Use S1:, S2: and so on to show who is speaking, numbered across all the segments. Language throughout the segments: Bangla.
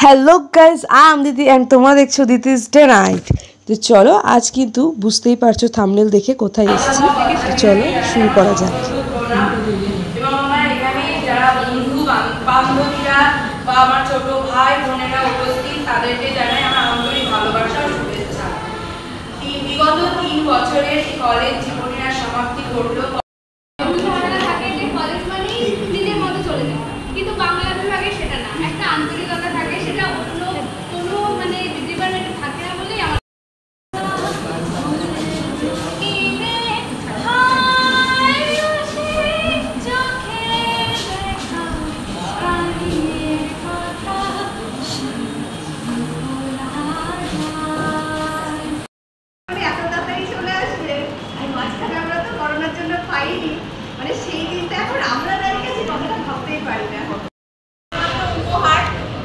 S1: হ্যালো গাইজ, আই এম দিদি অ্যান্ড তোমরা দেখছো দিদিস ডে নাইট। তো চলো, আজ কিন্তু বুঝতেই পারছো থাম্বনেল দেখে কোথায় এসেছি। তো চলো শুরু করা যাক।
S2: এবং আমার এখানে যারা বন্ধু বান্ধবীরা বা আমার ছোট ভাই বোনেরা উপস্থিত, তাদেরকে জানাই আমার আন্তরিক ভালোবাসা ও শুভেচ্ছা। বিগত 3 বছরের কলেজ জীবনের সমাপ্তি ঘটলো।
S3: কিন্তু বাংলা বিভাগে সেটা না, একটা আন্তরিকতা থাকে, সেটা অন্য কোনো মানে ডিপার্টমেন্টে থাকে না বলেই আমার
S4: এত তাড়াতাড়ি চলে আসবে। আর মাঝখানে আমরা তো করোনার জন্য পাইনি, মানে সেই দিনটা এখন আমরা দাঁড়িয়ে আছি কথাটা ভাবতেই পারি না।
S2: উপহার,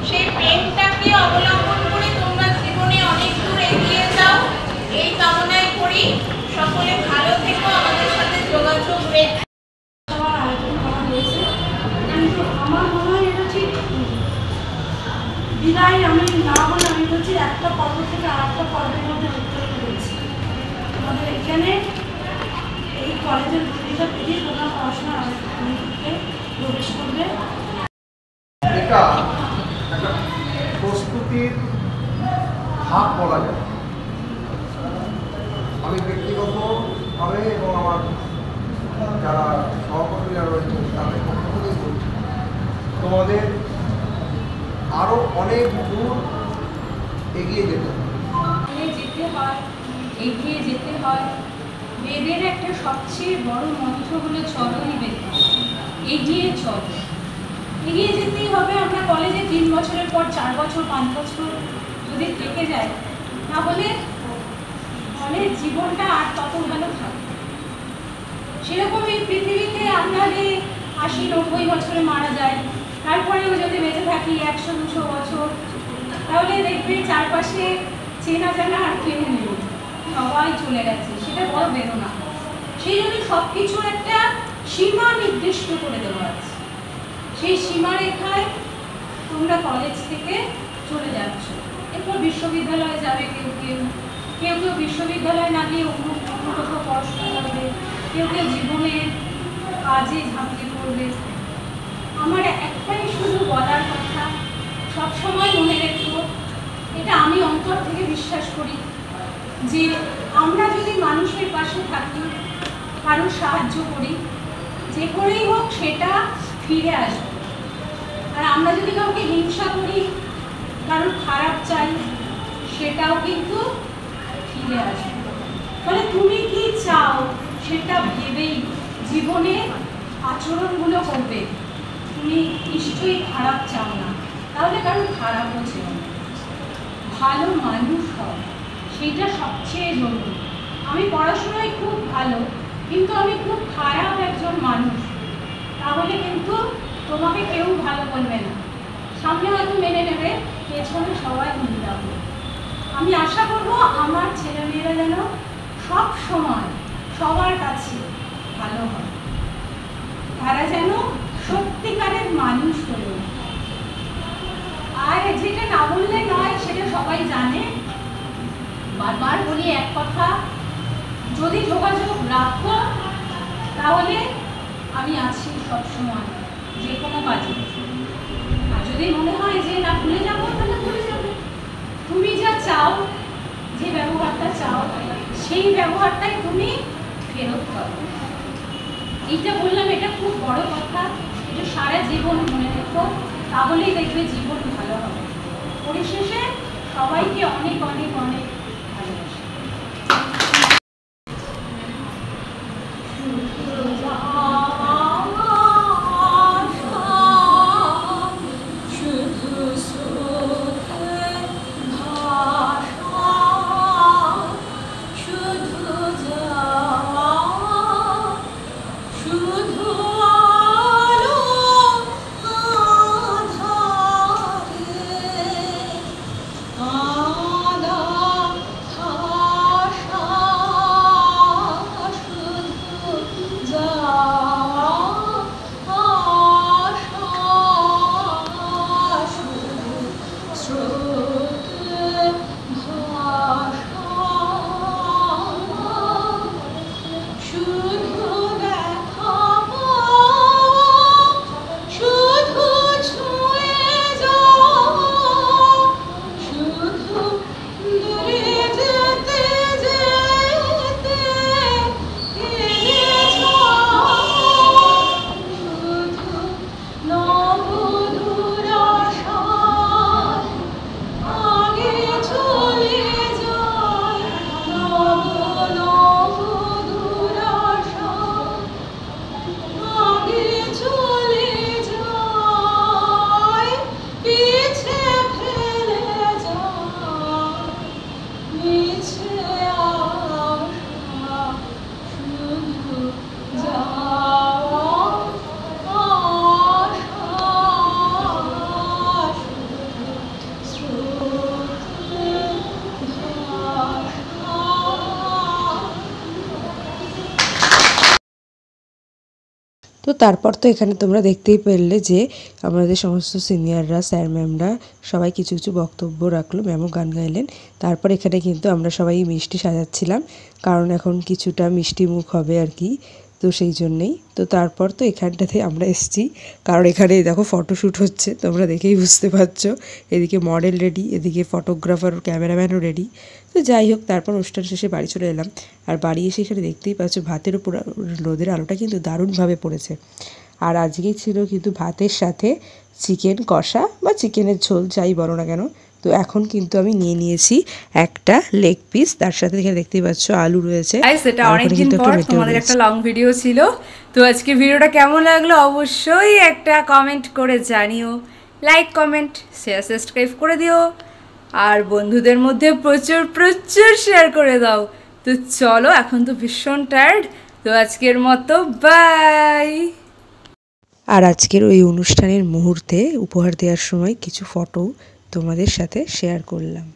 S2: সেই প্রেমটাকে অবলম্বন করে তোমরা জীবনে অনেক দূর এগিয়ে যাও, এই কামনাই করি। সকলে ভালো থেকো, আমাদের সাথে যোগাযোগ রেখো।
S5: আমার মনে হয় এটা ঠিক বিদায় আমি না বলে আমি বলছি একটা পর্ব থেকে আর একটা পর্বের মধ্যে উত্তর করেছি। আমাদের এখানে এই কলেজের ভূমিকা পেরিয়ে তোমরা পড়াশোনা প্রবেশ করবে।
S6: এটা একটা প্রস্তুতির ভাগ বলা যায়। আমি ব্যক্তিগতভাবে এবং আমার যারা সহকর্মীরা রয়েছেন তাদের পক্ষ থেকে বলছি, তোমাদের আরও অনেক দূর এগিয়ে যেতে হবে।
S3: এগিয়ে যেতে হয়। বেদের একটা সবচেয়ে বড় মন্ত্র হলো চলোই বেদ, এগিয়ে চলো। এগিয়ে যেতেই হবে। আমরা কলেজে 3 বছরের পর 4 বছর 5 বছর যদি থেকে যায়, তাহলে কলেজ জীবনটা আর তত ভালো থাকবে। সেরকম এই পৃথিবীতে আমরা যে 80-90 বছরে মারা যায়, তারপরেও যদি বেঁচে থাকি 100-200 বছর, তাহলে দেখবে চারপাশে চেনা জানা আর কেউ নেই, সবাই চলে গেছে। সেটা বড় বেদনা। সেই জন্য সব কিছুর একটা সীমা নির্দিষ্ট করে দেওয়া আছে। সেই সীমারেখায় তোমরা কলেজ থেকে চলে যাচ্ছ, এরপর বিশ্ববিদ্যালয়ে যাবে। কেউ বিশ্ববিদ্যালয়ে না গিয়ে অন্য কোথাও পড়াশোনা করবে, কেউ জীবনের কাজে ঝাঁপিয়ে পড়বে। আমার একটাই শুধু বলার কথা, সবসময় মনে রেখো, এটা আমি অন্তর থেকে বিশ্বাস করি, যে আমরা যদি মানুষের পাশে থাকি, কারো সাহায্য করি, যে করেই হোক সেটা ফিরে আসবে। আর আমরা যদি কাউকে হিংসা করি, কারোর খারাপ চাই, সেটাও কিন্তু ফিরে আসবে। ফলে তুমি কি চাও সেটা ভেবেই জীবনে আচরণগুলো করবে। তুমি নিশ্চয়ই খারাপ চাও না, তাহলে কারণ খারাপও চেও না। ভালো মানুষ হও, সেইটা সবচেয়ে জরুরি। আমি পড়াশোনায় খুব ভালো, কিন্তু আমি খুব খারাপ একজন মানুষ, তাহলে কিন্তু তোমাকে কেউ ভালো বলবে না। সামনে হয়তো মেনে নেবে, পেছনে সবাই নিন্দা হবে। আমি আশা করবো আমার ছেলেমেয়েরা যেন সব সময় সবার কাছে ভালো হয়, তারা যেন সত্যিকারের মানুষ হয়ে ওঠে। আর যেটা না বললে নয়, সেটা সবাই জানে। বারবার বলি এক কথা, যদি যোগাযোগ রাখো তাহলে আমি আছি সবসময়, যে কোনো কাজে। আর যদি মনে হয় যে না ভুলে যাবো, তাহলে ভুলে যাবে। তুমি যা চাও, যে ব্যবহারটা চাও, সেই ব্যবহারটাই তুমি ফেরত পাবে। এইটা বললাম, এটা খুব বড় কথা। এটা সারা জীবন মনে রেখো, তাহলেই দেখবে জীবন ভালো হবে। পরিশেষে সবাইকে অনেক অনেক অনেক ভালোবাসি।
S5: আধা
S1: তো তারপর তো এখানে তোমরা দেখতেই পেলে যে আমাদের সমস্ত সিনিয়ররা, স্যার ম্যামরা সবাই কিছু কিছু বক্তব্য রাখলো, ম্যামও গান গাইলেন। তারপর এখানে কিন্তু আমরা সবাই মিষ্টি সাজাচ্ছিলাম, কারণ এখন কিছুটা মিষ্টি মুখ হবে আর কি, তো সেই জন্যেই। তো তারপর তো এখানটাতে আমরা এসেছি, কারণ এখানে দেখো ফটোশ্যুট হচ্ছে, তোমরা দেখেই বুঝতে পারছো। এদিকে মডেল রেডি, এদিকে ফটোগ্রাফার, ক্যামেরাম্যানও রেডি। তো যাই হোক, তারপর অনুষ্ঠান শেষে বাড়ি চলে এলাম। আর বাড়ি এসে এখানে দেখতেই পাচ্ছ ভাতের উপর রোদের আলোটা কিন্তু দারুণভাবে পড়েছে। আর আজকেই ছিল কিন্তু ভাতের সাথে চিকেন কষা বা চিকেনের ঝোল, যাই বলো না কেন। তো এখন কিন্তু আমি নিয়ে নিয়েছি একটা লেগ পিস, তার সাথে এখানে দেখতেই পাচ্ছ আলু রয়েছে।
S2: সেটা অনেকদিন পর তোমাদের একটা লং ভিডিও ছিল। তো আজকে ভিডিওটা কেমন লাগলো অবশ্যই একটা কমেন্ট করে জানিও, লাইক কমেন্ট শেয়ার সাবস্ক্রাইব করে দিও, আর বন্ধুদের মধ্যে প্রচুর প্রচুর শেয়ার করে দাও। তো চলো, এখন তো ভীষণ টায়ার্ড, তো আজকের মতো বাই।
S1: আর আজকের ওই অনুষ্ঠানের মুহূর্তে উপহার দেওয়ার সময় কিছু ফটো তোমাদের সাথে শেয়ার করলাম।